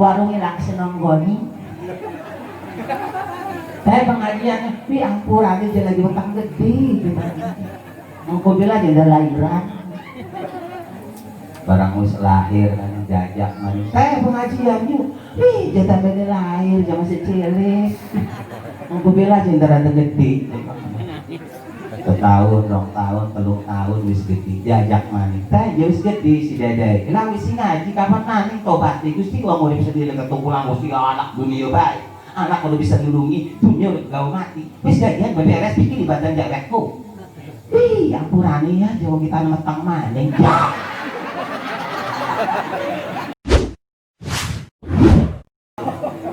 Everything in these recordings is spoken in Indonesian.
warungnya langsung nonggoni. Saya pengajiannya, pi ampura dia lagi utang gede. Engkau bilang dia udah lahiran. Barang mus lahir kan jajak manis. Saya pengajian yuk, jatah beda lahir jangan masih cilik. Engkau bilang dia udah gede. Setahun, 2 tahun, 3 tahun wis gede jajak manis. Saya wis gede si dedek. Kenapa wis ngaji kapan nanti tobat Gusti wong urip sedih ketukulang Gusti anak dunia baik. Anak kalau bisa dilungi dunia udah gak mati. Wis gajian beberes bikin di badan jakrekku. Ampurane ya jawa kita metang maning.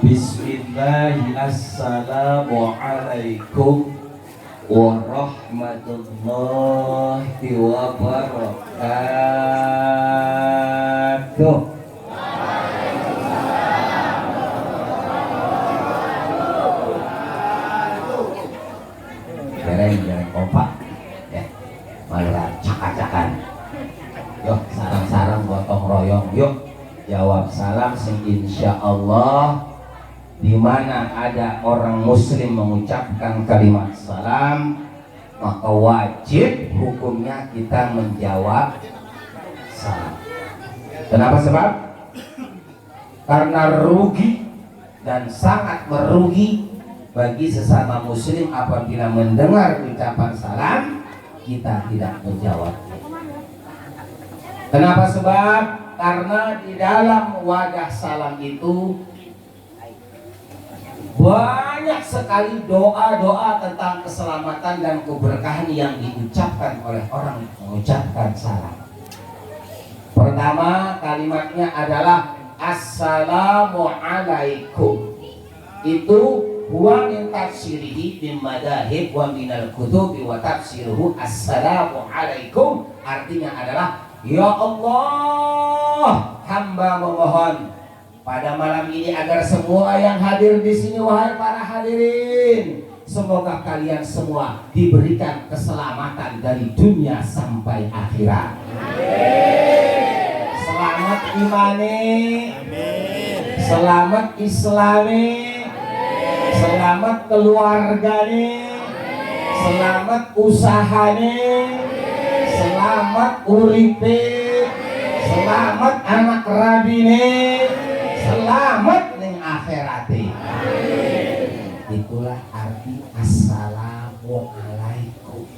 Bismillahirrahmanirrahim. Assalamualaikum warahmatullahi wabarakatuh. Jarang kompak ya, malah cak-cakan. Yuk sarang-sarang gotong royong, yuk jawab salam sing insyaallah. Di mana ada orang muslim mengucapkan kalimat salam, maka wajib hukumnya kita menjawab salam. Kenapa sebab? Karena rugi dan sangat merugi bagi sesama muslim apabila mendengar ucapan salam kita tidak menjawab. Kenapa sebab? Karena di dalam wadah salam itu banyak sekali doa-doa tentang keselamatan dan keberkahan yang diucapkan oleh orang yang mengucapkan salam. Pertama kalimatnya adalah Assalamualaikum. Itu huwa min tafsirihi min madahib wa minal kutubi wa tafsiruhu Assalamualaikum. Artinya adalah ya Allah, hamba memohon pada malam ini agar semua yang hadir di sini, wahai para hadirin, semoga kalian semua diberikan keselamatan dari dunia sampai akhirat. Selamat imani, selamat islami, selamat keluargane, selamat usahane, selamat uripe, selamat anak rabine, selamat ning akhirati. Itulah arti Assalamualaikum.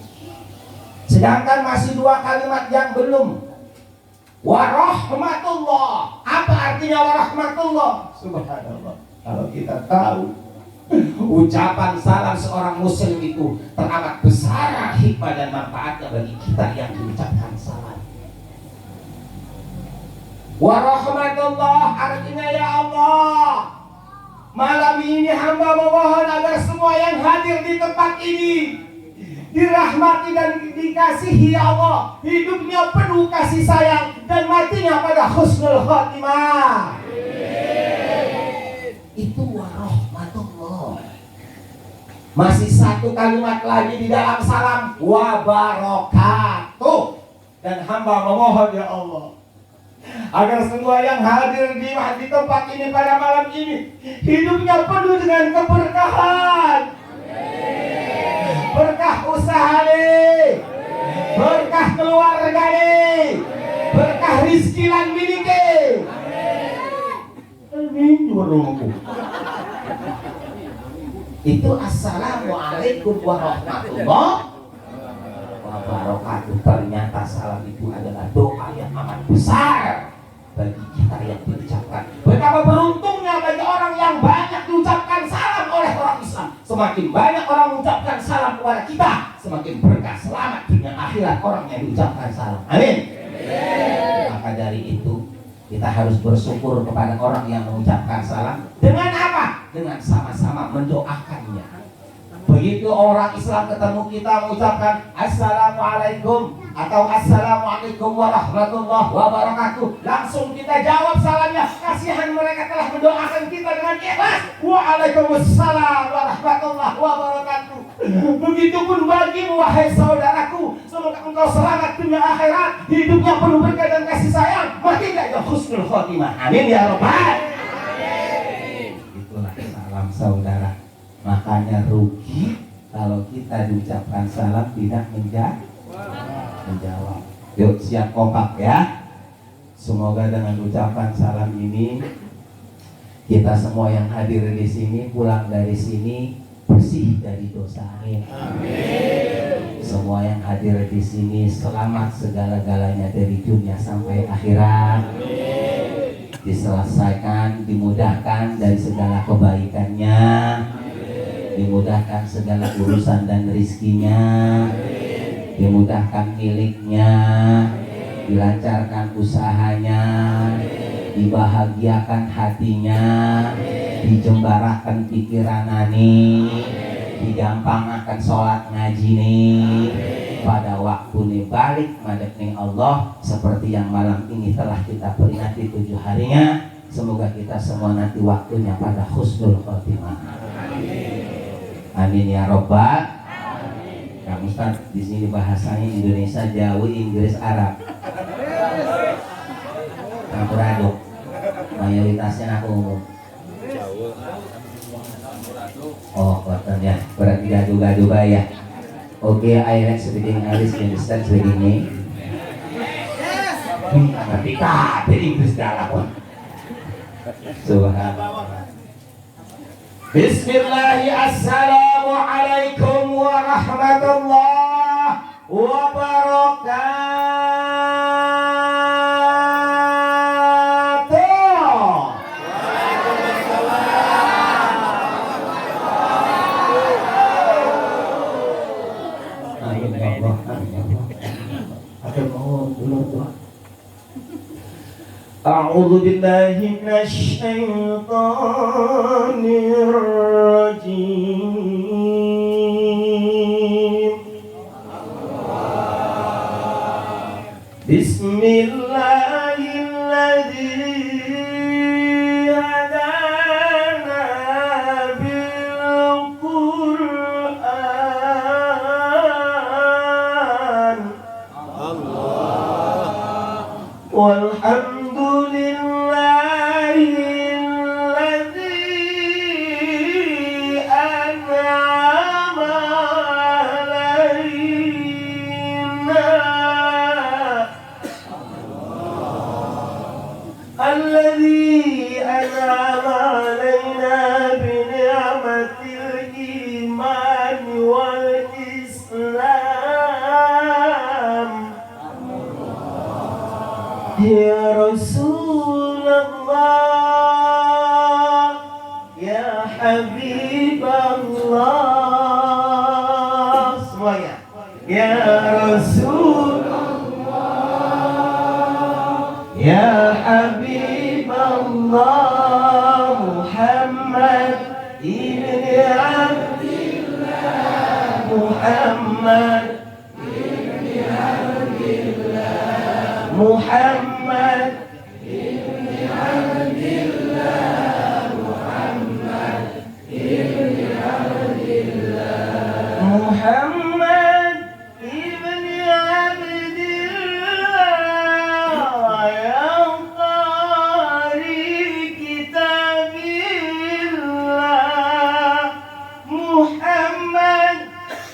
Sedangkan masih 2 kalimat yang belum. Warahmatullah. Apa artinya warahmatullah? Subhanallah. Kalau kita tahu ucapan salam seorang muslim itu teramat besar hikmah dan manfaatnya bagi kita yang diucapkan salam. Warahmatullah artinya ya Allah, malam ini hamba memohon agar semua yang hadir di tempat ini dirahmati dan dikasihi ya Allah, hidupnya penuh kasih sayang dan matinya pada husnul khotimah. Itu warahmatullah. Masih 1 kalimat lagi di dalam salam, wabarakatuh. Dan hamba memohon ya Allah agar semua yang hadir di tempat ini pada malam ini hidupnya penuh dengan keberkahan. Berkah usaha nih, berkah keluarga nih, berkah rizki lan miliki. Amin. Itu Assalamualaikum warahmatullahi wabarakatuh. Ternyata salam itu adalah doa yang amat besar bagi kita yang diucapkan. Betapa beruntungnya bagi orang yang banyak diucapkan salam oleh orang Islam. Semakin banyak orang mengucapkan salam kepada kita, semakin berkah selamat dunia akhirat orang yang diucapkan salam. Amin. Maka dari itu kita harus bersyukur kepada orang yang mengucapkan salam. Dengan apa? Dengan sama-sama mendoakannya. Begitu orang Islam ketemu kita mengucapkan Assalamualaikum atau Assalamualaikum warahmatullahi wabarakatuh, langsung kita jawab salamnya. Kasihan mereka telah mendoakan kita dengan ikhlas. Waalaikumsalam warahmatullahi wabarakatuh. Begitupun bagimu wahai saudaraku, semoga engkau selamat dunia akhirat, hidupnya penuh berkah dan kasih sayang, mati tidak husnul khotimah. Amin ya rabbal alamin. saudara. Makanya rugi kalau kita diucapkan salam tidak menjawab. Yuk siap kompak ya. Semoga dengan ucapan salam ini kita semua yang hadir di sini pulang dari sini bersih dari dosa. Amin. Semua yang hadir di sini selamat segala-galanya dari dunia sampai akhirat. Diselesaikan, dimudahkan dari segala kebaikannya, dimudahkan segala urusan dan rizkinya, dimudahkan miliknya, dilancarkan usahanya, dibahagiakan hatinya, dijembarakan pikiran ani, digampangkan sholat ngaji nih, pada waktu nih balik madep ning Allah seperti yang malam ini telah kita peringati 7 harinya. Semoga kita semua nanti waktunya pada husnul khotimah. Amin ya robbal. Kang Ustaz di sini bahasanya Indonesia, Jawa, Inggris, Arab. Campur aduk. Mayoritasnya aku umum. Oh, kotor ya. Berarti gaduh-gaduh ya. Oke, I like speaking English, understand speaking me. Ngerti kabeh Inggris dalam. Subhanallah. Bismillahirrahmanirrahim. Assalamualaikum warahmatullahi wabarakatuh. A'udzu billahi minasyaitonir rajim. Bismillahirrahmanirrahim. Hadana bil Qur'an. الذي أنعم علينا بنعمة الإيمان والإسلام. يا رسول الله يا حبيب الله semuanya. يا رسول يا حبيب الله محمد ابن عبد الله محمد ابن عبد الله محمد ابن عبد الله محمد ابن عبد الله محمد ابن عبد الله يا قارئ كتاب الله محمد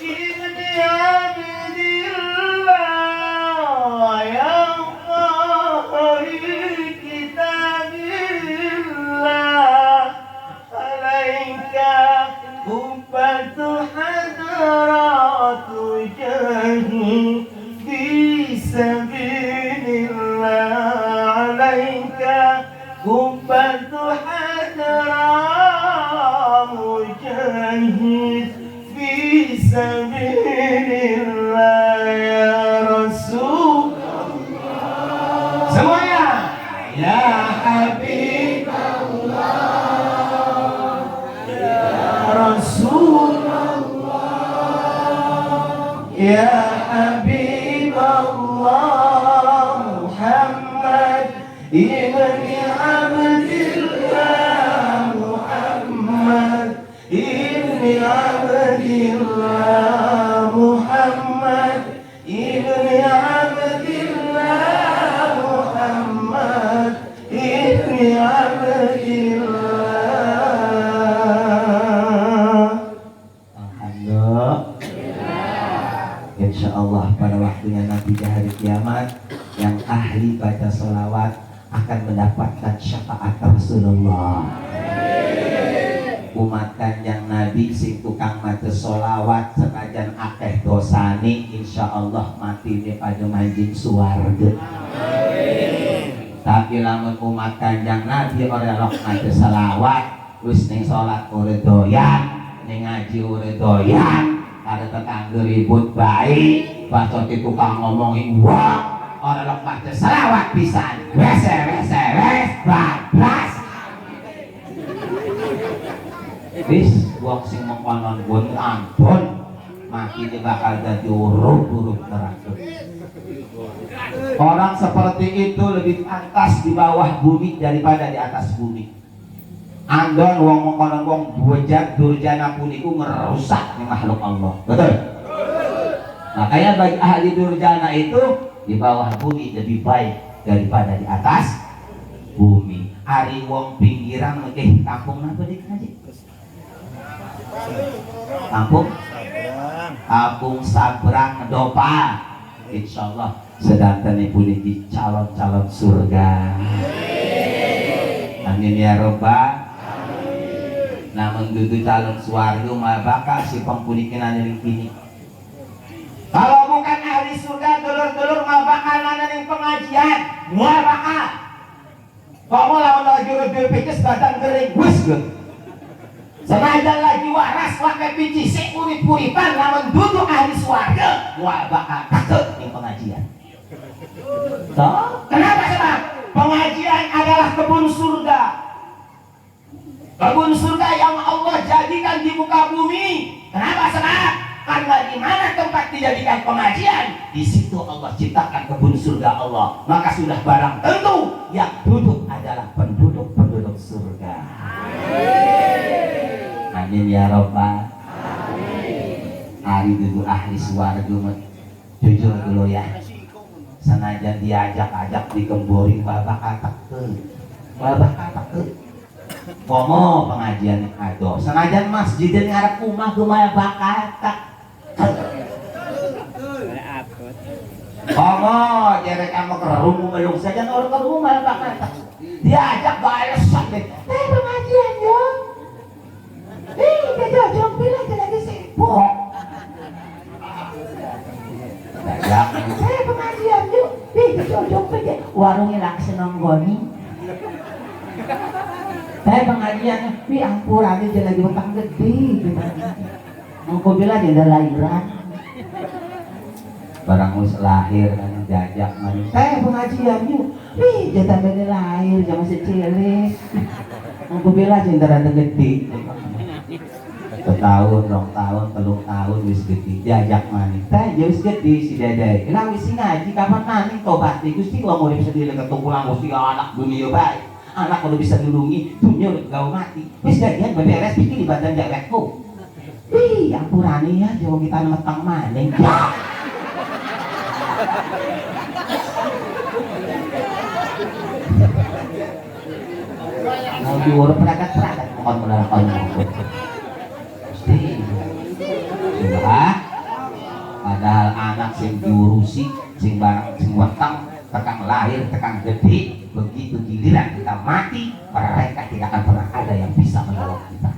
ابن عبد الله يا قارئ كتاب الله عليك قبة حضرات جاهي في سبيل الله عليك قبة حضرات مجاهد في سبيل الله يا رسول الله semuanya ya Habib Allah ya Rasul Ya Habib Allah Muhammad ibni Abdillah Muhammad ibni Abdillah Muhammad ibni Abdillah Muhammad ibni Abdillah Insya Allah pada waktunya nanti di hari kiamat, yang ahli baca sholawat akan mendapatkan syafaat Rasulullah. Umat kanjeng Nabi sing tukang maca sholawat senajan akeh dosane, insya Allah mati ini pada manjing suwarga. Tapi lamun umat kanjeng Nabi ora lok maca sholawat, wis ning sholat ora doyan, ning ngaji ora doyan, ada tetangga ribut baik, bacot tukang ngomongi uang, ora lok maca sholawat pisan, wes bablas. Wis wong sing mengkonon pun ampun mati dia bakal jadi urut neraka. Orang seperti itu lebih pantas di bawah bumi daripada di atas bumi. Andon wong mengkonon wong bujat durjana puniku ngerusak makhluk Allah. Betul? Makanya bagi ahli durjana itu di bawah bumi lebih baik daripada di atas bumi. Ari wong pinggiran nggih kampung napa dik ngaji? Kampung Sabrang Dopa, insya Allah sedangkan ibu ini calon-calon surga. Amin ya robbal. Namun dudu calon suarga mah bakal si pengpunikin anu kini. Kalau bukan ahli surga dulur-dulur mah bakal anu pengajian, mah bakal. Kamu lawan juru pikes badan kering wis ge. Senajan lagi waras wakai pici si urip-uripan lamun duduk ahli swarga wah bakal takut ning pengajian. Toh, kenapa sebab pengajian adalah kebun surga. Kebun surga yang Allah jadikan di muka bumi. Kenapa sebab? Karena di mana tempat dijadikan pengajian, di situ Allah ciptakan kebun surga Allah. Maka sudah barang tentu yang duduk adalah penduduk-penduduk surga. Amin ya robbal. Ari dulu ahli swarga jujur dulu ya. Senajan diajak-ajak dikembori babak katakkeun. Komo pengajian ado. Senajan masjid ngarep umah kumaha bakal tak. Komo jerek kamu ke rumah belum saja orang ke rumah bakal tak. Diajak bales sakit. Pengajian yo. Jangan bilang lagi sibuk. Saya pengajian yuk. Jauh pergi. Warungnya langsung nonggoni. Saya pengajian. Ampun dia lagi betang gede. Engkau bilang dia ada lahiran. Barang mus lahir kan jajak mani. Saya pengajian yuk. Jatah beda lahir jangan secilek. Engkau bilang dia ada gede. Setahun, 2 tahun, 3 tahun wis gede diajak maning. Teh wis gede si Dedek. Kenapa wis ngaji kapan maning tobat di Gusti kula mau bisa dile ketukulan Gusti anak dunia baik. Anak udah bisa dilungi, dunia udah gak mati. Wis jadian beberes pikir di badan dewekku. Ampurane ya jawa kita metang maning. Mau diurut peragat-peragat mohon melakukan padahal anak sing diurusi sing barang sing weteng tekang lahir tekang gede begitu giliran kita mati mereka tidak akan pernah ada yang bisa menolong kita.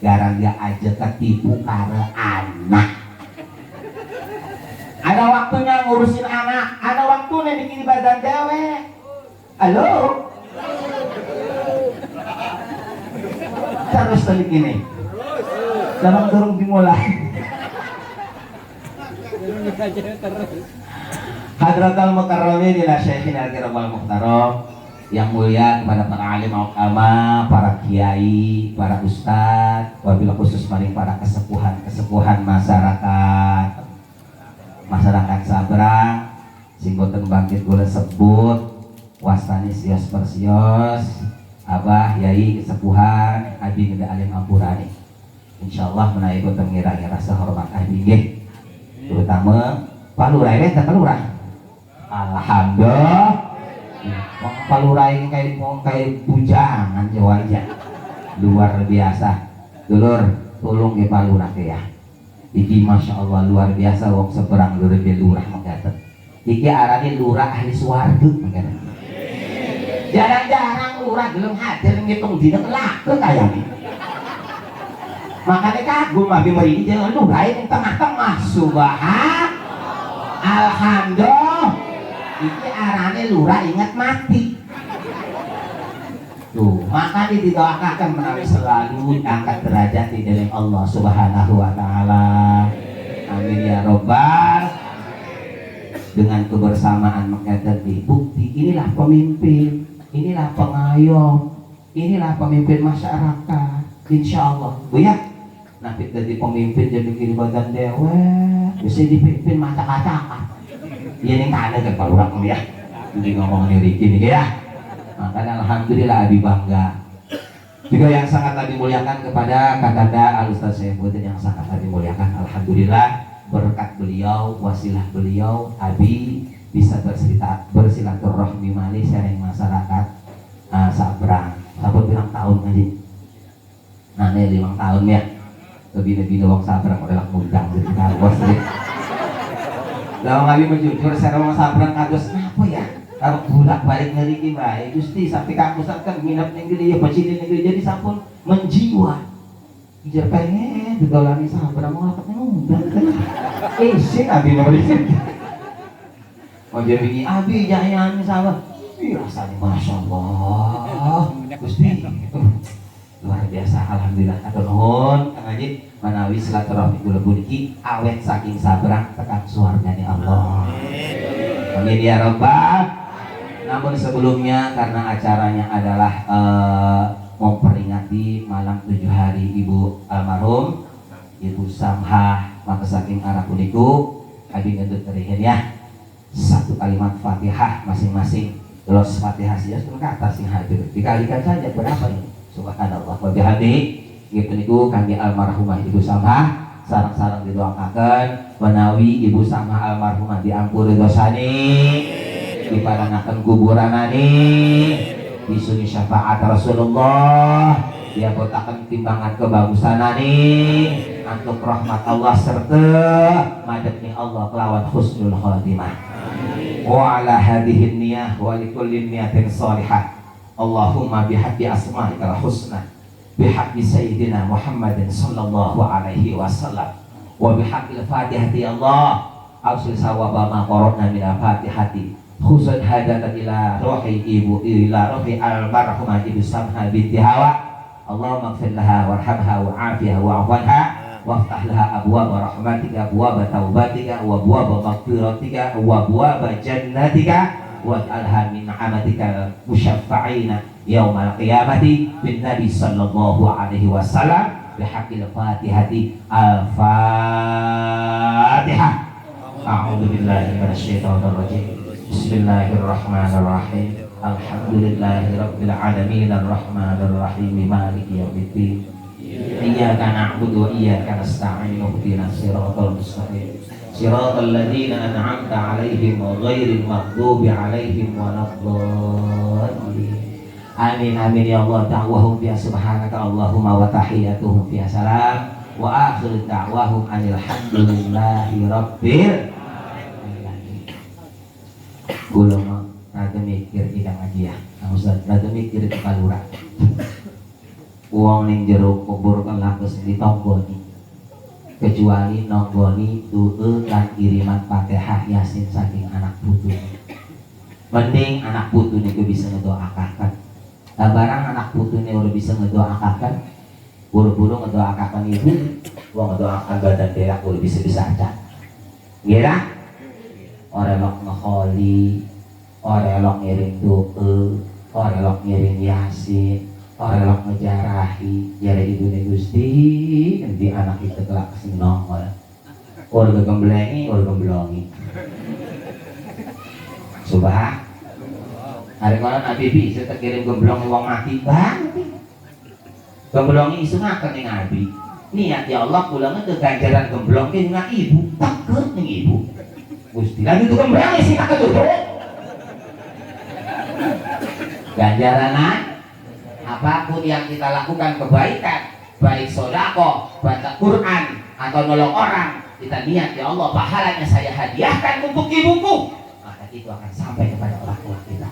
Garang dia aja ketipu karena anak. Ada waktunya ngurusin anak, ada waktunya bikin badan dewek. Halo? Terus tadi gini. Jangan dorong dimulai. Hadratal Mukarramin ila Syekhina Al-Kiramul Muhtaram, yang mulia kepada para alim ulama, para kiai, para ustadz, wabil khusus maring para kesepuhan masyarakat Sabrang, sing boten bangkit kula sebut wastani sios persios, abah yai kesepuhan abi gede alim ampurani. Insyaallah menawi boten ngira-ngira rasa hormat abi nggih. Terutama Pak Lurah ini tak Lurah. Alhamdulillah. Pak Lurah ini kayak bujangan Jawa aja. Luar biasa. Dulur, tolong ya Pak Lurah ya. Iki masya Allah luar biasa wong seberang lebih lurah mengatakan. Iki arane lurah ahli swarga mengatakan. Jarang-jarang lurah belum hadir ngitung dina laku kayak ini. Makanya kagum abi meri jangan lurah yang tengah-tengah subhan. Alhamdulillah. Iki arane lurah ingat mati. Tuh, makanya didoakan menawi selalu angkat derajat di dalam Allah Subhanahu wa taala. Amin ya robbal. Dengan kebersamaan maka terbukti inilah pemimpin, inilah pengayom, inilah pemimpin masyarakat. Insya Allah, bu ya. Nanti jadi pemimpin jadi kiri badan dewa, bisa dipimpin macak-macakan. Ini kan ada kan kalau orang ya, jadi ngomong ini nih ya. Makanya alhamdulillah abi bangga. Juga yang sangat tadi muliakan kepada Kakanda Al-Ustaz Saifuddin yang sangat tadi muliakan. Alhamdulillah berkat beliau, wasilah beliau, abi bisa bersilaturahmi malih sharing masyarakat Sabrang. Sabar bilang tahun aja. Nah ini 5 tahun ya. Lebih-lebih wong Sabrang udah ngundang jadi kawas deh. Lalu abi menjujur saya wong Sabrang kados apa ya? Kalau bulak balik ngeriki baik Gusti sampai kampus kan minat negeri ya pacilin negeri jadi sampun menjiwa biar pengen digolani Sabrang mau apa ngundang sih abi nomor itu mau jadi ini abi jangan sahabat rasanya masya Allah Gusti luar biasa alhamdulillah atur nuhun Kang Haji manawi silaturahmi kula puniki awet saking Sabrang tekan swargane Allah amin ya rabbal. Namun sebelumnya karena acaranya adalah memperingati malam 7 hari Ibu almarhum Ibu Samha maka saking arah puniku abi ngedut terihin ya satu kalimat Fatihah masing-masing los Fatihah sih ke atas sing hadir dikalikan saja berapa ini subhanallah wa bihamdi gitu niku kangge almarhumah Ibu Samha sareng-sareng didoakan menawi Ibu Samha almarhumah diampuni dosani diparangaken kuburanani disuni syafaat Rasulullah dia botaken timbangan kebagusanani antuk rahmat Allah serta madepni Allah kelawan husnul khotimah wa ala hadhihi niyah wa likulli niyatin shalihah Allahumma bihaqqi asma'ikal husna bihaqqi sayyidina Muhammadin sallallahu alaihi wasallam wa bihaqqil fatihati Allah ausil sawaba ma qara'na min al-fatihati khusus hadatan ila rohi ibu ila rohi almarhumah Ibu Samha binti Hawa Allahumma ighfir laha warhamha wa'afiha wa'afanha waftah laha abwaaba rahmatika abwaaba taubatika wa abwaaba maghfiratika wa abwaaba jannatika waj'alha min amatika musyaffa'ina yaumal qiyamati bin nabi sallallahu alaihi wasallam bihaqqil fatihati al-fatihah a'udzu billahi minasyaitonir rajim Bismillahirrahmanirrahim. Alhamdulillahirabbil alamin arrahmanir rahim maliki yaumiddin. Iyyaka na'budu wa iyyaka nasta'in ihdinas siratal mustaqim. Siratal ladzina an'amta 'alaihim ghairil maghdubi 'alaihim waladdallin. Amin amin ya Allah da'wahum biya subhanaka Allahumma wa tahiyyatuhum fiha salam wa akhiru da'wahum anil hamdulillahi rabbil Gula mah rada mikir tidak ngaji ya, Ustaz rada mikir itu kalura. Uang ning jero kubur kan lakus ditonggoni. Kecuali nonggoni tuh kan kiriman Fatihah Yasin saking anak putu. Mending anak putu nih bisa ngedoakan. Nah, barang anak putu nih udah bisa ngedoakan, buru-buru ngedoakan ibu, uang ngedoakan badan berak udah bisa aja. Gira? Orelok ngeholi, orelok ngiring doa, orelok ngiring yasin, orelok ngejarahi, jari ibu Gusti, nanti anak itu kelak senong, orga gemblengi, orga gemblongi. Subah, hari malam Nabi bisa terkirim gemblongi wong mati banget. Gemblongi isu ngakan yang Nabi. Niat ya Allah pulangnya ke ganjaran gemblongi dengan ibu, takut dengan ibu. Gusti lagi itu kembali sih kakak tuh ganjaran apapun yang kita lakukan kebaikan baik sodako baca Quran atau nolong orang, kita niat, ya Allah pahalanya saya hadiahkan untuk ibuku, maka itu akan sampai kepada orang tua kita.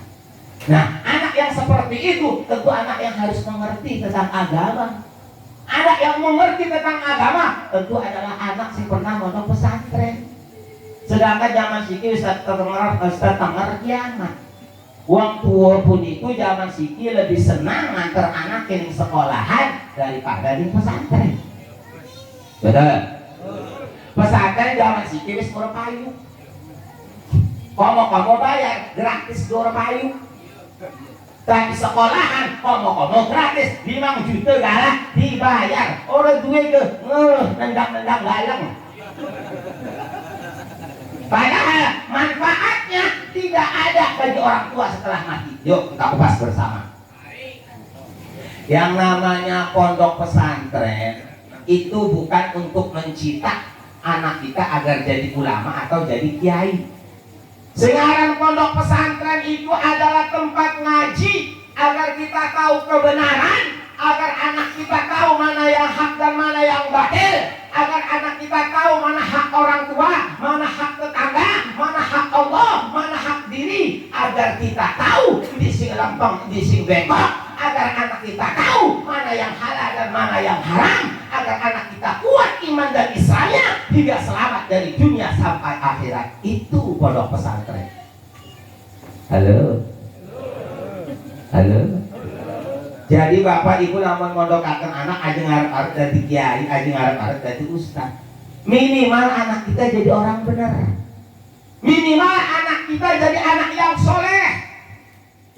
Nah, anak yang seperti itu tentu anak yang harus mengerti tentang agama. Anak yang mengerti tentang agama tentu adalah anak yang pernah mondok pesantren. Sedangkan zaman siki Ustaz tenger kiamat. Uang tua pun itu zaman siki lebih senang nganter anak ke sekolahan daripada di pesantren. Betul. Pesantren zaman siki wis murah payu. Komo bayar gratis 2 payu. Tapi sekolahan komo gratis 5 juta galak dibayar. Orang duwe ke nendang galeng. Padahal manfaatnya tidak ada bagi orang tua setelah mati. Yuk kita kupas bersama. Yang namanya pondok pesantren itu bukan untuk mencetak anak kita agar jadi ulama atau jadi kiai. Sekarang pondok pesantren itu adalah tempat ngaji agar kita tahu kebenaran, agar anak kita tahu mana yang hak dan mana yang batil, agar anak kita tahu mana hak orang tua, mana hak tetangga, mana hak Allah, mana hak diri, agar kita tahu di sing lempeng, di sing bengkok, agar anak kita tahu mana yang halal dan mana yang haram, agar anak kita kuat iman dan Islamnya hingga selamat dari dunia sampai akhirat. Itu pondok pesantren. Halo. Jadi bapak ibu lamun mondokaken anak aja ngarep-arep dadi kiai, aja ngarep-arep dadi ustaz. Minimal anak kita jadi orang benar. Minimal anak kita jadi anak yang soleh,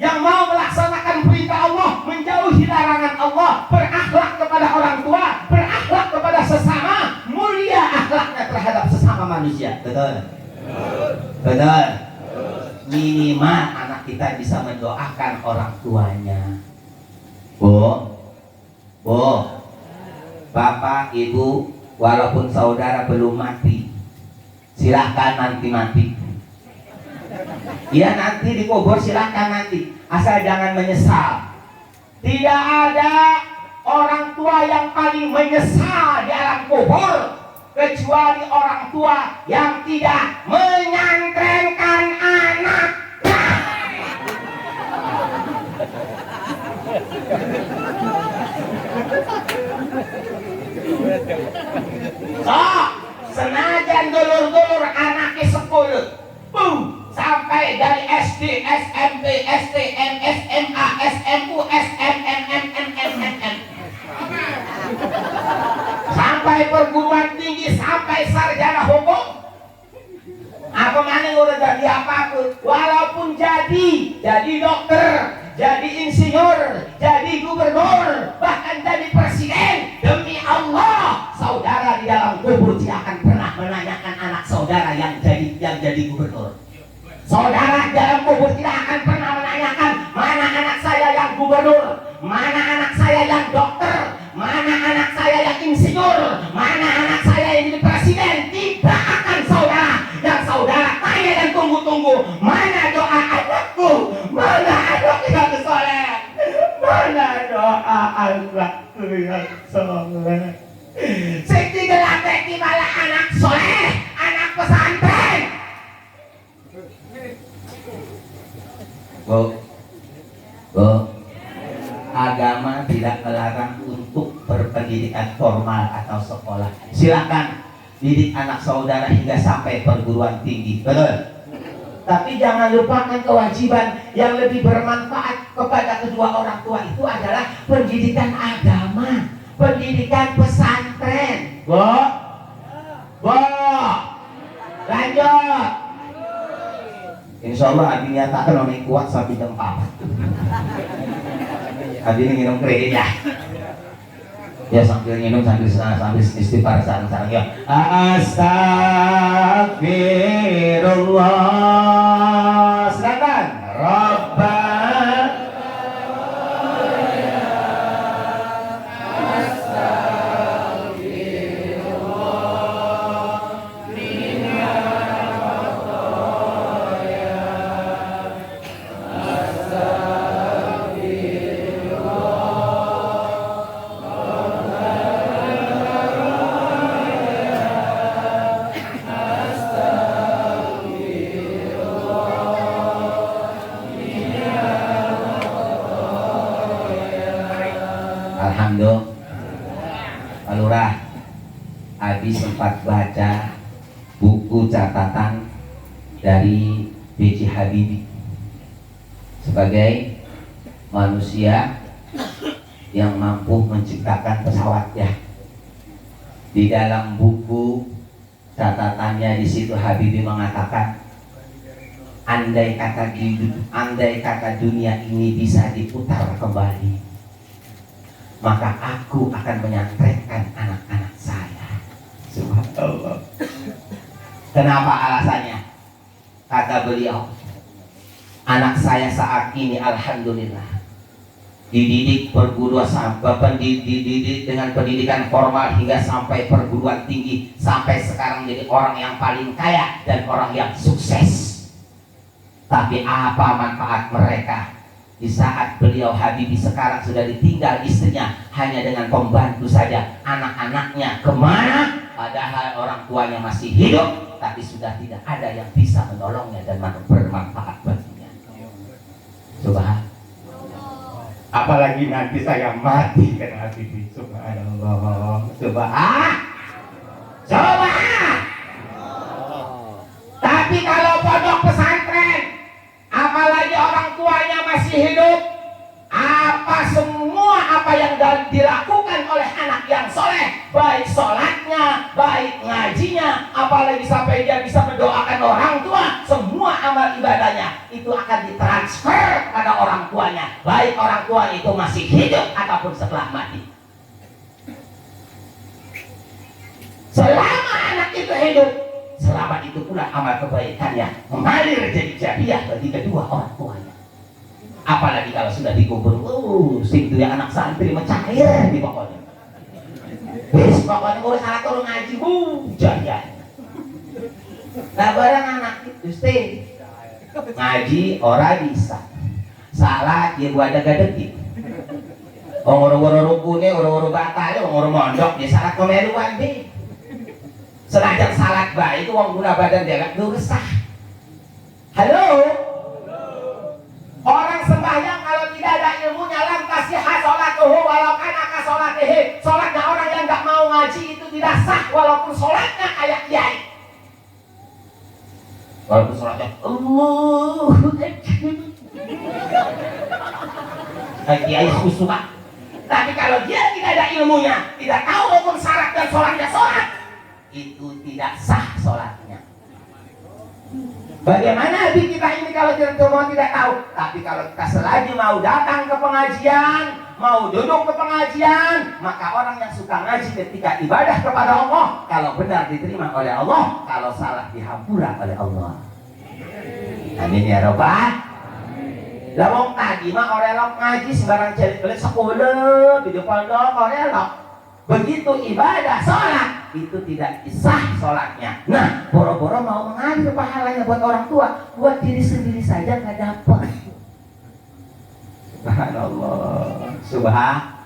yang mau melaksanakan perintah Allah, menjauhi larangan Allah, berakhlak kepada orang tua, berakhlak kepada sesama, mulia akhlaknya terhadap sesama manusia. Betul? Betul. Minimal anak kita bisa mendoakan orang tuanya. Bu, bapak, ibu, walaupun saudara belum mati, silahkan nanti mati. Ya nanti dikubur silahkan nanti, asal jangan menyesal. Tidak ada orang tua yang paling menyesal di alam kubur kecuali orang tua yang tidak menyantrenkan anak. So, senajan dulur-dulur anaknya sekolah, sampai dari SD, SMP, STM, SMA, SMU, SMM, sampai perguruan tinggi, sampai sarjana hukum. Apa mana udah jadi apapun, walaupun jadi dokter, jadi insinyur, jadi gubernur, bahkan jadi presiden, demi Allah, saudara di dalam kubur tidak akan pernah menanyakan anak saudara yang jadi gubernur. Saudara di dalam kubur tidak akan pernah menanyakan mana anak saya yang gubernur, mana anak saya yang dokter, mana anak saya yang insinyur, mana anak saya yang jadi presiden. Tidak akan saudara. Yang saudara tanya dan tunggu-tunggu, mana doa anakku, mana anakku yang soleh, mana doa anakku yang soleh. Sing digelateki malah anak soleh, anak pesantren. Bu, agama tidak melarang untuk berpendidikan formal atau sekolah. Silakan didik anak saudara hingga sampai perguruan tinggi, betul? Tapi jangan lupakan kewajiban yang lebih bermanfaat kepada kedua orang tua itu adalah pendidikan agama, pendidikan pesantren. Bu, lanjut. Insya Allah Adi nyatakan orang kuat sampai jam 4. Adi ini minum kredit ya. Ya sambil minum sambil istighfar sareng-sareng ya. Astagfirullah. Silakan. Rabbana sempat baca buku catatan dari B.J. Habibie sebagai manusia yang mampu menciptakan pesawat ya. Di dalam buku catatannya di situ Habibie mengatakan, andai kata dunia ini bisa diputar kembali, maka aku akan menyantrenkan anak-anak saya. Subhanallah. Kenapa alasannya? Kata beliau, anak saya saat ini alhamdulillah dididik perguruan sampai dididik dengan pendidikan formal hingga sampai perguruan tinggi, sampai sekarang jadi orang yang paling kaya dan orang yang sukses. Tapi apa manfaat mereka di saat beliau Habibie sekarang sudah ditinggal istrinya hanya dengan pembantu saja? Anak-anaknya kemana? Padahal orang tuanya masih hidup, tapi sudah tidak ada yang bisa menolongnya dan bermanfaat baginya. Coba, apalagi nanti saya mati karena Habibie. Subhanallah. Coba. Tapi kalau pondok pesantren, apalagi orang tuanya masih hidup, apa yang dilakukan oleh anak yang soleh, baik sholatnya, baik ngajinya, apalagi sampai dia bisa mendoakan orang tua, semua amal ibadahnya itu akan ditransfer pada orang tuanya, baik orang tua itu masih hidup ataupun setelah mati. Selama anak itu hidup, selama itu pula amal kebaikannya mengalir jadi jariah bagi kedua orang tuanya. Apalagi kalau sudah dikubur, itu yang anak santri mencair di pokoknya. Pokoknya salah turun ngaji, jariah. Nah barang anak itu ngaji orang bisa, salah dia buat gadegin. Orang-orang rukune, orang-orang batal, orang-orang mondok dia salah kemeluan deh. Senajan salat baik itu wong guna badan dia gak resah. Halo? Orang sembahyang kalau tidak ada ilmunya lam tasihha sholatuhu walau kana ka sholatihi. Salatnya orang yang gak mau ngaji itu tidak sah walaupun salatnya kayak kiai. Walaupun salatnya Allahu Akbar. Kiai khusyuk. Tapi kalau dia tidak ada ilmunya, tidak tahu hukum syarat dan salatnya salat, itu tidak sah sholatnya. Bagaimana hati kita ini kalau semua tidak tahu? Tapi kalau kita selagi mau datang ke pengajian, mau duduk ke pengajian, maka orang yang suka ngaji ketika ibadah kepada Allah, kalau benar diterima oleh Allah, kalau salah dihampura oleh Allah. Amin ya Rabbal. Lawang tadi mah orelok ngaji sembarang celik-celik sekolah, video pondok orelok. Begitu ibadah sholat itu tidak sah sholatnya. Nah, boro-boro mau mengambil pahalanya buat orang tua, buat diri sendiri saja nggak dapat. Subhanallah. Subah.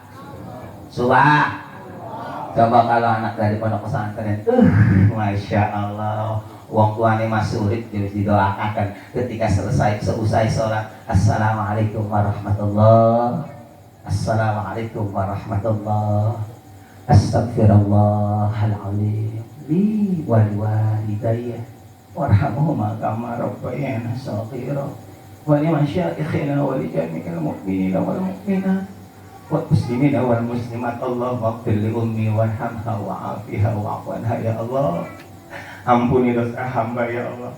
Coba kalau anak dari pondok pesantren, masya Allah, uang tuanya masih sulit didoakan ketika selesai sholat. Assalamualaikum warahmatullah. Assalamualaikum warahmatullah. Astaghfirullahaladzim li wal walidayya warhamhuma kama rabbayana shaghira wa li masyaikhina wa li jami'il mu'minina wal mu'minat wal muslimina wal muslimat. Allahumma ighfir li ummi warhamha wa'afiha wa'fu anha ya Allah. Ampuni dosa hamba ya Allah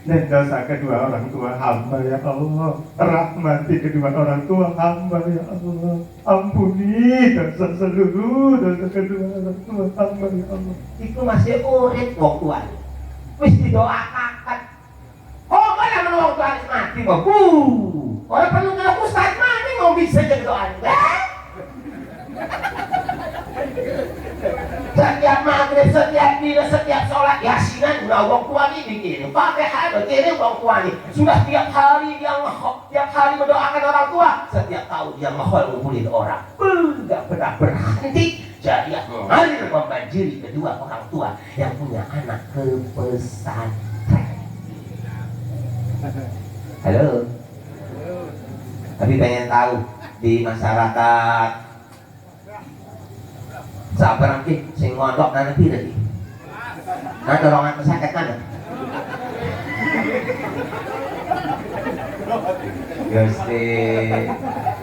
dan dosa kedua orang tua hamba ya Allah. Rahmati kedua orang tua hamba ya Allah. Ampuni dosa seluruh dosa kedua orang tua hamba ya Allah. Itu masih urip wong tua. Wis didoakan. Oh, mana menolong Tuhan mati babu. Orang perlu ngelak ustaz mati mau bisa jadi doa. Setiap maghrib, setiap dina, setiap sholat yasinan udah wong tua ini bikin Fatihah begini wong tua ini sudah tiap hari mendoakan orang tua. Setiap tahun dia ngumpulin orang, nggak pernah berhenti. Jadi mengalir membanjiri kedua orang tua yang punya anak ke pesantren. Halo. Tapi pengen tahu di masyarakat sabar nanti sing mondok nanti pira iki? Nah dorongan pesakit mana? Gusti,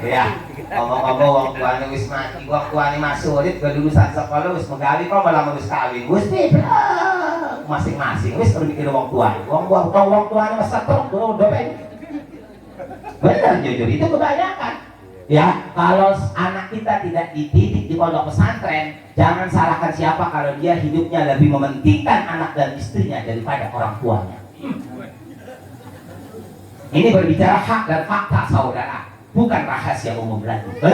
ya, ngomong-ngomong wong tuane wis mati, wong tuane masurit ke lulusan sekolah wis menggali kok malah harus kawin. Gusti, masing-masing wis kudu mikir wong tuane. Wong tuane masa setruk dopen. Benar jujur itu kebanyakan. Ya, kalau anak kita tidak dididik di pondok pesantren, jangan salahkan siapa kalau dia hidupnya lebih mementingkan anak dan istrinya daripada orang tuanya. Ini berbicara hak dan fakta saudara, bukan rahasia umum lagi. Betul?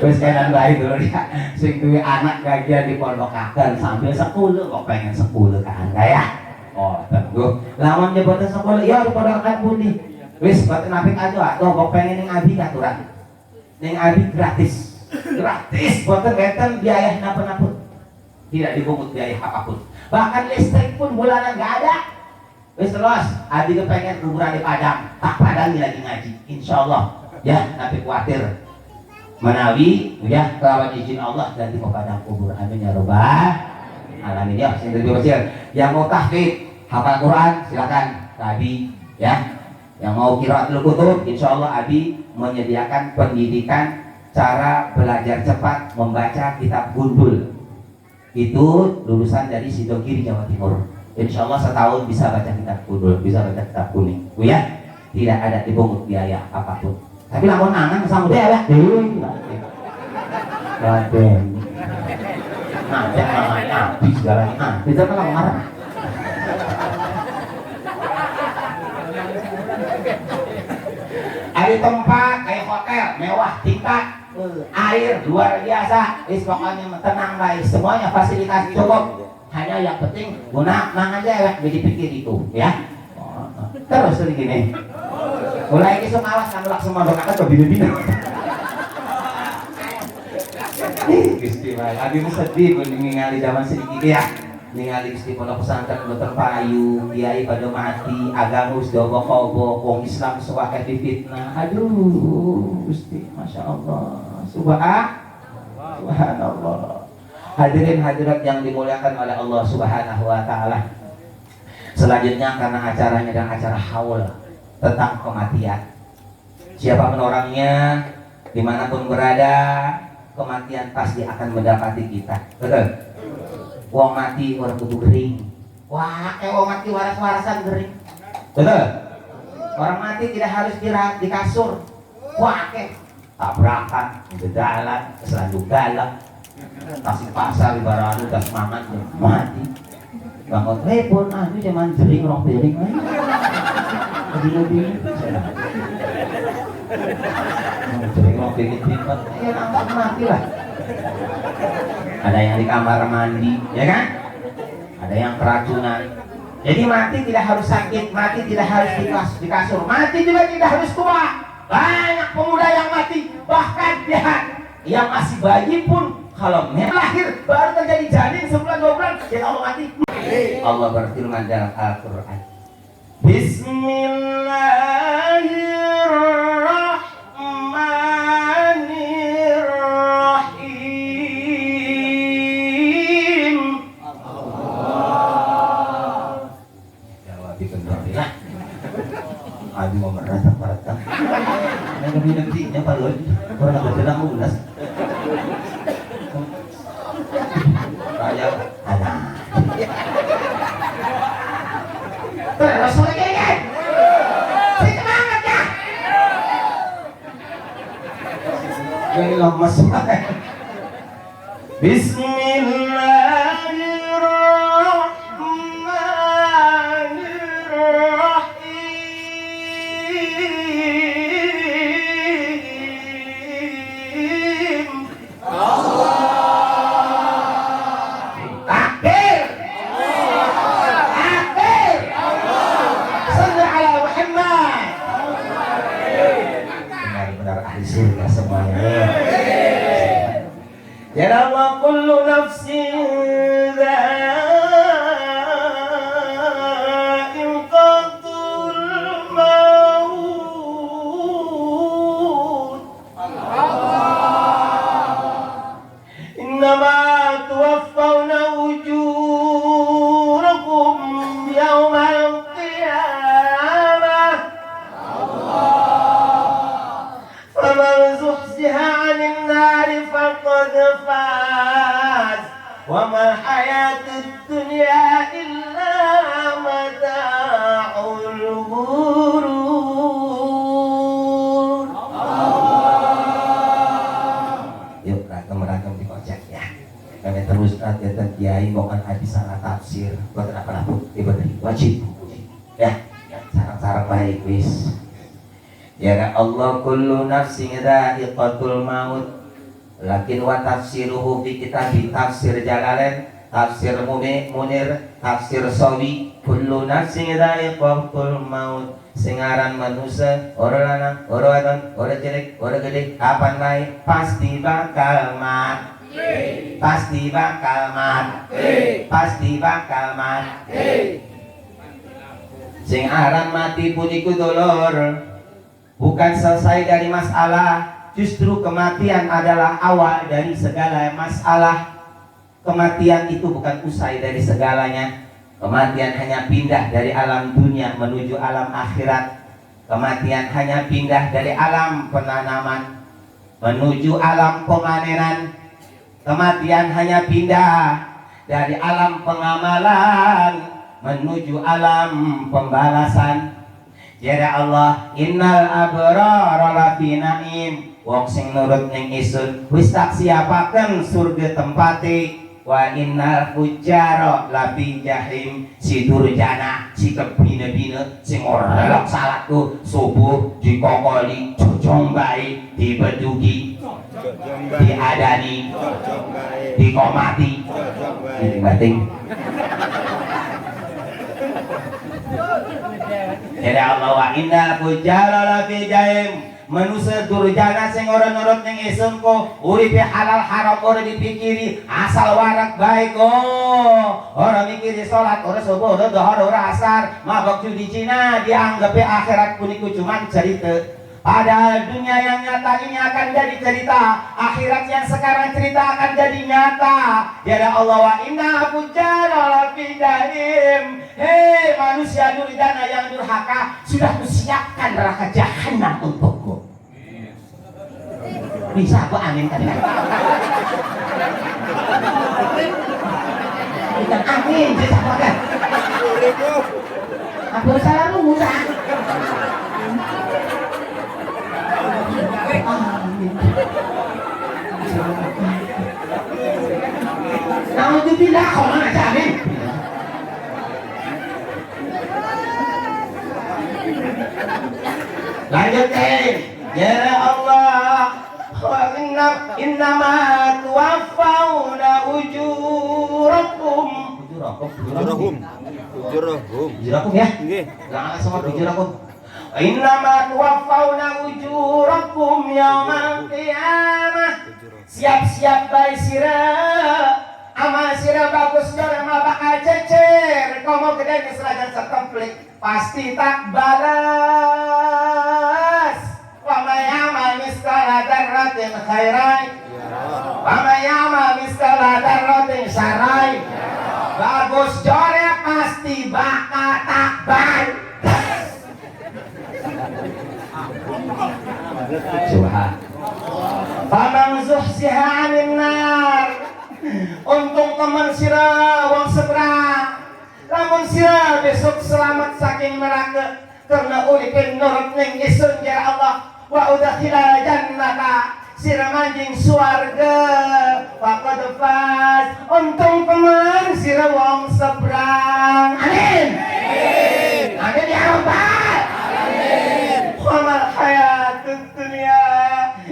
Wes kanan baik dulu dia, sing duwe anak gajian di pondokaken sambil 10 kok pengen 10 kan ya. Oh, tentu. Lamun jeboten 10 ya di pondokaken pundi. Wis boten apik aja atuh kok pengen ning abi aturan. Ning abi gratis. Gratis boten benten biaya napa-napa. Tidak dipungut biaya apapun. Bahkan listrik pun bulanan nggak ada. Wis terus, adi kepengen kuburan di Padang, tak Padangi lagi ngaji, insya Allah. Ya, nanti khawatir menawi, ya kelawan izin Allah dan di Padang kubur. Amin ya robbal alamin. Ya, sing lebih besar. Yang mau tahfidz, hafal Quran, silakan. Abi, ya. Yang mau qiraatul kutub, insya Allah Abi menyediakan pendidikan cara belajar cepat membaca kitab gundul. Itu lulusan dari Sidogiri Jawa Timur. Insya Allah setahun bisa baca kitab gundul, bisa baca kitab kuning. Bu ya, tidak ada dipungut biaya apapun. Tapi lamun angan sama dia ya. Raden. Nah, namanya habis segalanya. Kita kan marah. Ada tempat kayak hotel mewah tingkat. Air luar biasa, pokoknya tenang baik, semuanya fasilitas cukup. Hanya yang penting guna mang aja ya, jadi pikir itu, ya. Terus gini, mulai kisah awas kan langsung mandok akan bina-bina. Istimewa, abi sedih ningali zaman sedikit ya. Ningali Gusti pondok pesantren Dr. Payu, kiai pada mati, agama wis diobok-obok, wong Islam suwake difitnah. Aduh, Gusti, Masya Allah. Subhanallah. Hadirin hadirat yang dimuliakan oleh Allah Subhanahu wa taala. Selanjutnya karena acaranya dan acara haul tentang kematian. Siapapun orangnya, dimanapun berada, kematian pasti akan mendapati kita. Betul? Wong mati orang kudu gering. Wah, wong mati waras-warasan gering. Betul? Orang mati tidak harus di kasur. Wah, tabrakan, di jalan, keselanjung galak, kasih pasar, ibarat udah semangat, mati. Bangun telepon, itu zaman jering orang piring. Lebih-lebih. Jering orang piring, ya langsung mati lah. Ada yang di kamar mandi, ya kan? Ada yang keracunan. Jadi mati tidak harus sakit, mati tidak harus di kasur, mati juga tidak harus tua. Banyak pemuda yang mati, bahkan dia yang masih bayi pun kalau lahir baru terjadi janin sebulan 2 bulan, jadi Allah mati. Allah berfirman dalam Al-Quran, Bismillahirrahmanirrahim. Jawab benar. Abi mau meratap. Nanti-nantinya Pak Lord, orang ada dalam ulas. Kayak ada. Terus lagi kan? Semangat ya. Jadi lemas banget. Ya Allah, kullu nafsin dha'iqatul maut. Innama tuwaffawna ujurakum yaumal qiyamah. Faman zuhziha 'anil nari faqad faz. Wa mal hayatud dunya illa mata'ul ghurur. Yuk ragam-ragam dikocek ya. Kami terus latihan kiai bukan hadis salah tafsir. Buat apa pun ibadah wajib. Ya, sarang-sarang baik wis. Ya Allah kullu nafsin dha'iqatul maut. Lakin wa tafsiruhu fi kitab tafsir Jalalain, tafsir Munir, tafsir Sawi. Kullu nafsin dha'iqatul maut. Singaran manusia, orang lanang, orang wadon, orang cilik, orang gede, kapan bae pasti bakal mati. Pasti bakal mati. Pasti bakal mati. Sing aran mati pun iku dolor. Bukan selesai dari masalah. Justru kematian adalah awal dari segala masalah. Kematian itu bukan usai dari segalanya. Kematian hanya pindah dari alam dunia menuju alam akhirat. Kematian hanya pindah dari alam penanaman menuju alam pemanenan. Kematian hanya pindah dari alam pengamalan menuju alam pembalasan. Ya Allah, innal abrara lafi naim. Wong sing nurut ning isun wis tak siapaken surga tempati. Wa innal fujjara lafi jahim. Si durjana, si kebina-bina sing ora relok salatku subuh dikokoli jojong bae, dibedugi, diadani, dikomati, bating. Ya Allah, wa innal fujjara lafi jahim. Manusia durjana sing ora nurut ning isun ko uripe halal haram ora dipikiri, asal warak baik ora mikiri salat, ora subuh, ora dhuhur, ora asar, mabok judi Cina, dianggape akhirat puniku cuman cerita. Padahal dunia yang nyata ini akan jadi cerita, akhirat yang sekarang cerita akan jadi nyata. Ya Allah, wa inna fujjara lafi jahim. Hei manusia durjana yang durhaka, sudah kusiapkan neraka jahanam untukku. Bisa aku amin kan? Bukan amin, bisa apa kan? Aku salah lu mudah. Nah itu tidak kau mana amin. Lanjutin. Ya Allah, innama tuwaffawna ujurakum. Ujurakum ya? Nggih. Lah sama ujurakum. Innama tuwaffawna ujurakum yaumal qiyamah. Siap-siap bae sira. Amal sira bagus dan amal bakal cecer. Komo gede keselajan setemplik pasti tak balas. Wa may ya'mal mithqala dzarratin khairan, wa may ya'mal mithqala dzarratin syarran. Bagus jore pasti bakal tak balas. Subhan. Faman zuhziha 'anil nar. Untung teman sira wong seberang. Lamun sira besok selamat saking neraka karena uripin nurut ning isun ya Allah. Wa udkhila jannata, sira manjing swarga. Faqad faz. Untung teman sira wong seberang. Amin. Amin. Amin ya Rabbal. Amin. Wa mal hayatud dunya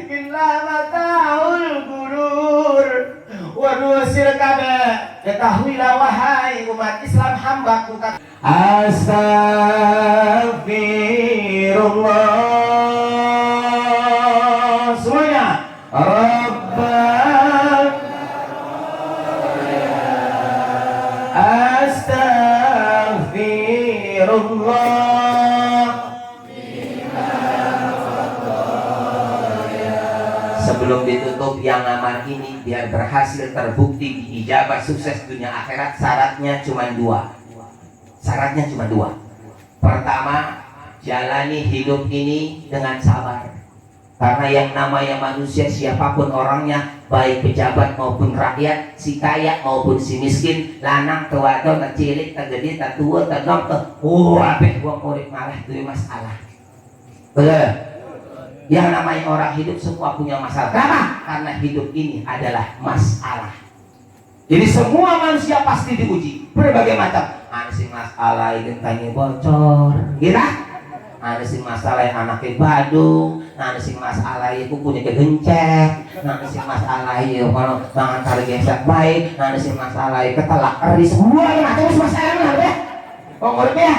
illa mata'ul ghurur. Waduh sirkabe, ketahuilah wahai umat Islam hambaku kata Astagfirullah semuanya Rabbana Astagfirullah. Sebelum ditutup yang amal ini biar berhasil terbukti diijabah sukses dunia akhirat, syaratnya cuma dua. Syaratnya cuma dua. Pertama, jalani hidup ini dengan sabar. Karena yang namanya manusia siapapun orangnya, baik pejabat maupun rakyat, si kaya maupun si miskin, lanang tewadon, cilik, tegede, tetua, tedong, wabeh gua murid malah itu masalah. Betul. Yang namanya orang hidup semua punya masalah. Kenapa? Karena hidup ini adalah masalah. Jadi semua manusia pasti diuji berbagai macam. Ada sih masalah itu tanya bocor, gitu. Ada sih masalah yang anaknya badung, ada sih masalah itu punya kegencet, ada sih masalah itu kalau tangan kali gesek baik, ada sih masalah itu ketelak eri, semua macam masalah benar ya. Kok ya?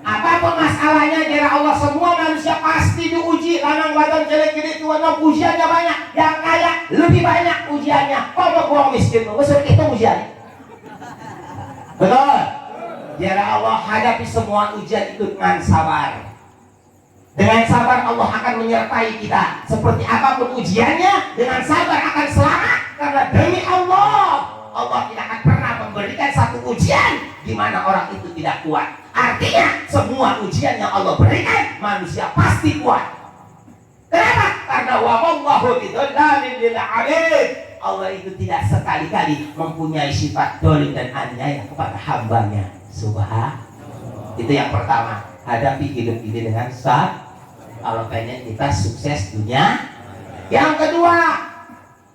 Apapun masalahnya dari Allah, semua manusia pasti diuji. Lanang wadon jelek gede tua nom, ujiannya banyak. Yang kaya lebih banyak ujiannya. Kalau gua miskin, besar itu ujiannya. Betul. Dari Allah hadapi semua ujian itu dengan sabar. Dengan sabar Allah akan menyertai kita. Seperti apapun ujiannya, dengan sabar akan selamat. Karena demi Allah, Allah tidak akan pernah memberikan satu ujian di mana orang itu tidak kuat. Artinya semua ujian yang Allah berikan, manusia pasti kuat. Kenapa? Karena wallahu bidzallamin lil 'abid. Allah itu tidak sekali-kali mempunyai sifat dolim dan aniaya kepada hambanya. Subhanallah. Itu yang pertama. Hadapi hidup ini dengan sabar. Kalau pengen kita sukses dunia. Yang kedua,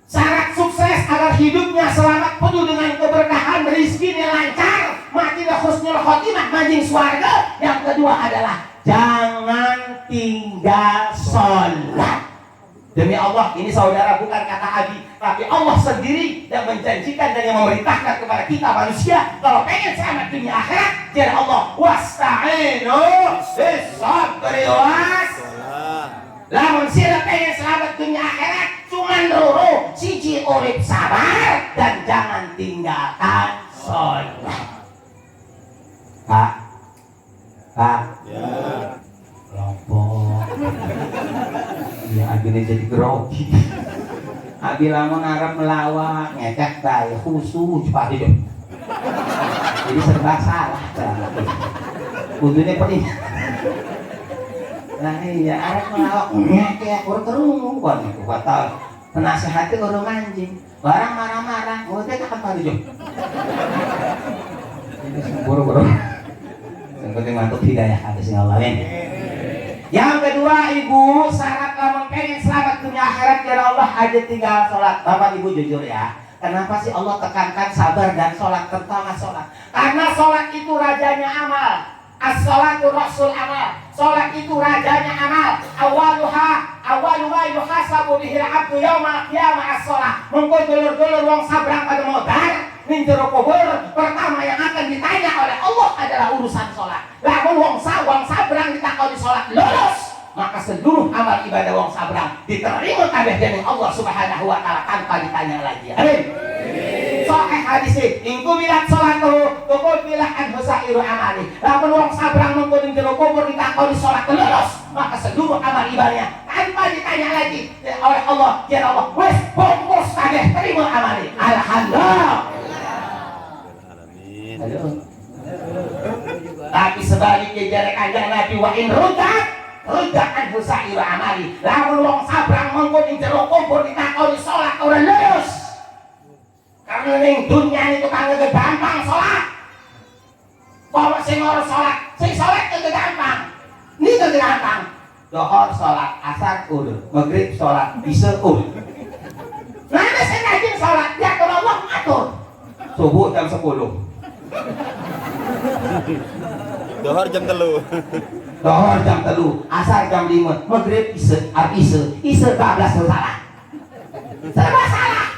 syarat sukses agar hidupnya selamat, penuh dengan keberkahan, rezekinya lancar, mati dah husnul khotimah, manjing swarga. Yang kedua adalah jangan tinggal sholat. Demi Allah, ini saudara bukan kata Abi, tapi Allah sendiri yang menjanjikan dan yang memerintahkan kepada kita manusia, kalau pengen selamat dunia akhirat, jadi Allah wasta'inu bis-sabri was. Lamun sira pengen selamat dunia akhirat, cuman loro, siji urip sabar dan jangan tinggalkan sholat. Pak, ya, kelompok. Ya, akhirnya jadi grogi. Abi lamun arep melawak, ngecek bae khusus Pak itu. Jadi serba salah. Kudune pedih. Nah iya, arep melawak ngecek urut kerungu kon iku kata penasehati urung anjing. Barang marah-marah, ngode kapan Pak itu. Ini buru-buru. Yang penting mantap hidayah ada sing Allah ini. Yang kedua, ibu, syarat lamun pengen selamat dunia akhirat dari Allah aja tinggal sholat. Bapak ibu jujur ya, kenapa sih Allah tekankan sabar dan sholat, terutama sholat? Karena sholat itu rajanya amal. As-sholatu rasul amal. Sholat itu rajanya amal. Awaluha yuhasabu bihil abdu yawmal qiyamah as-sholat. Mengko dulur-dulur wong sabrang pada modal ning jero kubur, pertama yang akan ditanya oleh Allah adalah urusan sholat. Lamun wong sabrang ditakoni sholat lulus, maka seluruh amal ibadah wong sabrang diterima kabeh dening Allah Subhanahu wa taala tanpa ditanya lagi. Amin. Sahih hadis ini, ingku bilang sholatuhu tukul bilang anhu sa'iru amali. Lamun wong sabrang mengko ning jero kubur ditakoni sholat lulus, maka seluruh amal ibadahnya tanpa ditanya lagi oleh Allah, ya Allah, wis bungkus kabeh terima amali. Alhamdulillah. Halo. Tapi sebaliknya dari kanjeng Nabi wa in rudak anhu sa'iru amali. Lamun wong sabrang mengko ning jero kubur ditakoni salat ora lulus. Karena ning dunya itu kan gampang salat. Kalau sing ora salat, sing salat itu gampang. Ini itu gampang. Zuhur salat, asar ulul, maghrib salat, isya ulul. Nah, sing rajin salat, ya kalau Allah ngatur. Subuh jam 10. Dohor jam 3. Dohor jam 3, asar jam 5, maghrib isya 12 salah. Serba salah.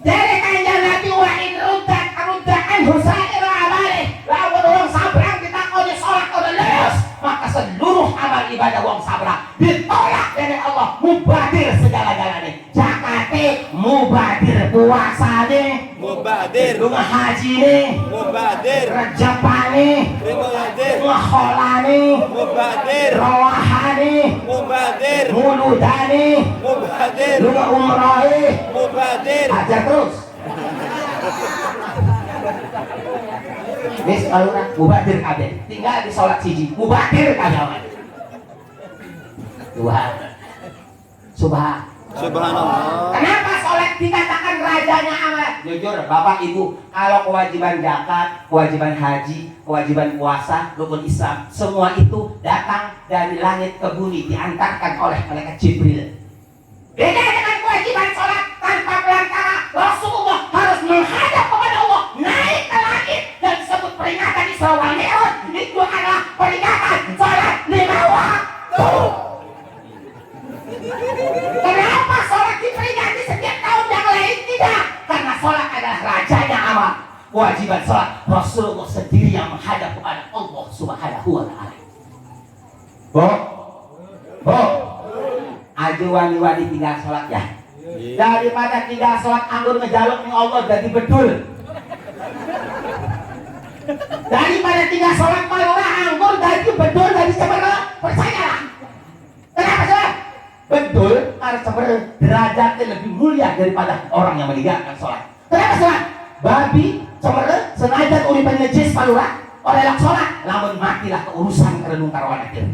Jadi kanjeng Nabi wa in rudda'an husair amali. Lamun wong sabrang ditakoni salat ora lulus, maka seluruh amal ibadah wong sabrang ditolak dari Allah, mubadir segala-galanya. Zakate mubadir puasane, Mubadir. lunga hajine, Mubadir. rejepane, Mubadir. ngeholane, Mubadir. rawahane, Mubadir. muludane, Mubadir. lunga umrohe. Mubadir. Ajar terus. Wis alura mubadir kabeh. Tinggal di salat siji, mubadir kabeh. Tuhan. Subhanallah. Kenapa sholat dikatakan rajanya amal? Jujur, Bapak Ibu, kalau kewajiban zakat, kewajiban haji, kewajiban puasa, rukun Islam, semua itu datang dari langit ke bumi, diantarkan oleh malaikat Jibril. Beda dengan kewajiban sholat tanpa pelantara, Rasulullah harus menghadap kepada Allah, naik ke langit dan disebut peringatan Isra wal Mi'raj. Itu adalah peringatan sholat 5 waktu. Kenapa sholat diperingati setiap tahun yang lain tidak? Karena sholat adalah rajanya amal. Kewajiban sholat Rasulullah sendiri yang menghadap kepada Allah Subhanahu wa Ta'ala. Aja wani-wani tinggal sholat ya. Daripada tinggal sholat anggur ngejaluk ning Allah jadi bedul. Daripada tinggal sholat palura anggur jadi bedul jadi sebenarnya, percayalah. Kenapa sholat? Betul, harus sebenarnya derajatnya lebih mulia daripada orang yang meninggalkan sholat. Kenapa sholat? Babi sebenarnya senajan uripan najis palura oleh lak sholat, namun matilah keurusan kerenung karwan akhir.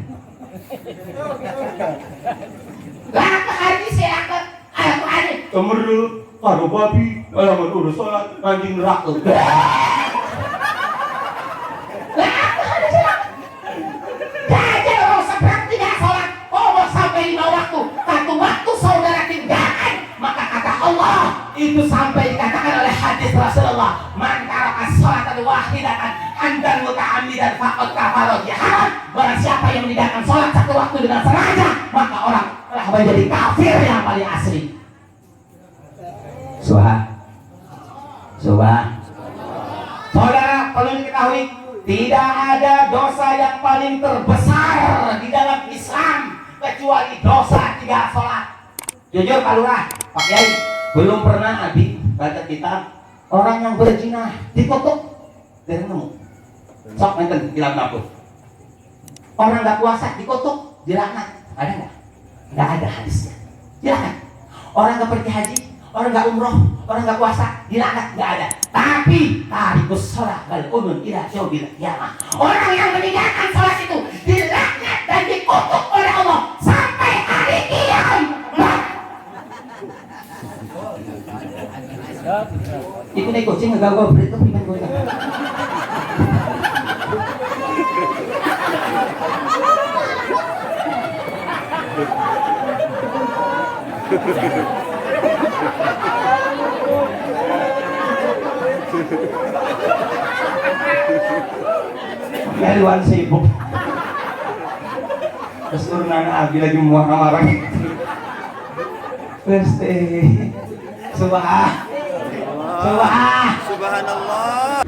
Lah ke hadis ya ke ayat sebenarnya karo babi alamat urus sholat anjing neraka. Lah ke hadis ya. Jajal orang seberang tidak sholat. Sampai 5 waktu, satu waktu saudara tinggalkan, maka kata Allah itu sampai dikatakan oleh hadis Rasulullah, man taraka sholatan wahidatan amdan muta'ammidan faqad kafara biha. Barang siapa yang meninggalkan sholat satu waktu dengan sengaja, maka orang telah menjadi kafir yang paling asli. Saudara perlu diketahui, tidak ada dosa yang paling terbesar di dalam Islam kecuali dosa tinggal sholat. Jujur Pak Lurah, Pak Kiai, belum pernah Abi baca kitab orang yang berzina dikutuk dari nemu. Sok nenten kitab nabut. Orang nggak puasa dikutuk dilaknat. Ada nggak? Nggak ada hadisnya. Silakan. Orang nggak pergi haji, orang nggak umroh, orang nggak puasa dilaknat, nggak ada. Tapi tarikus sholat bal unun ila yaubil qiyamah. Orang yang meninggalkan sholat itu dilaknat dan dikutuk oleh Allah sampai hari kiamat. Iku nek kucing nggawa berita pimen kowe. Kaluan sibuk. Terus turunan Abi lagi muak marah. Terus Subhanallah.